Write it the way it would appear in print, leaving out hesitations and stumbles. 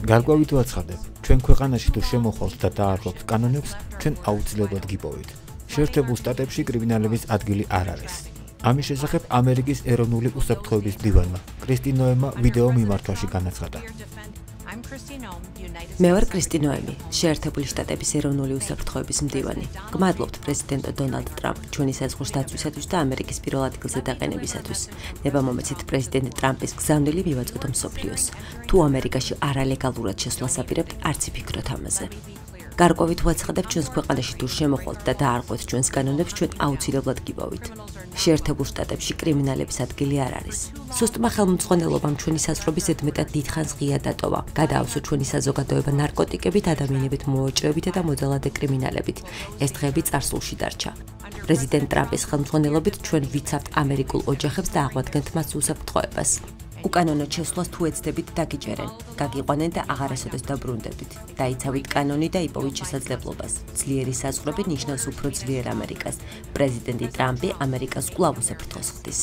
გარკვევით ვაცხადებ, ჩვენ ქვეყანაში თუ შემოხვალთ და დაარღვევთ კანონებს, ჩვენ აუცილებლად გიპოვით. შეერთებულ შტატებში კრიმინალების ადგილი არ არის. ამის შესახებ ამერიკის ეროვნული უსაფრთხოების მდივანმა კრისტი ნოემმა ვიდეო მიმართვაში განაცხადა. მე ვარ კრისტი ნოემი, შეერთებული შტატების ეროვნული უსაფრთხოების მდივანი. გმადლობთ პრეზიდენტ დონალდ ტრამპ ჩვენი საზღვრს დაცვისათვის და ამერიკის პირველ ადგილზე დაყენებისათვის. ნება მომეცით პრეზიდენტ ტრამპის გზავნილი მივაწოდოთ მსოფლიოს. თუ ამერიკაში არალეგალურად შესვლას აპირებთ, არც იფიქროთ ამაზე. გარკვევით ვაცხადებ ჩვენს ქვეყანაში თუ შემოხვალთ და დაარღვევთ ჩვენს კანონებს, ჩვენ აუცილებლად გიპოვით. შეერთებულ შტატებში კრიმინალების ადგილი არ არის. სუსტმა ხელმძღვანელობამ ჩვენი საზღვრები ზედმეტად დიდხანს ღია დატოვა. გადაავსო ჩვენი საზოგადოება ნარკოტიკებით, ადამიანებით მოვაჭრეებით და მოძალადე კრიმინალებით. ეს დღეები წარსულში დარჩა. პრეზიდენტ ტრამპის ხელმძღვანელობით ჩვენ ვიცავთ ამერიკულ ოჯახებს და აღვადგენთ მას უსაფრთხოებას. უკანონოდ შესვლას თუ ეცდებით, დაგიჯერენ, გაგიყვანენ და აღარასოდეს დაბრუნდებით. დაიცავით კანონი და იპოვით შესაძლებლობას. ძლიერი საზღვრები ნიშნავს უფრო ძლიერ ამერიკას. პრეზიდენტი ტრამპი ამერიკას კვლავ უსაფრთხოს ხდის.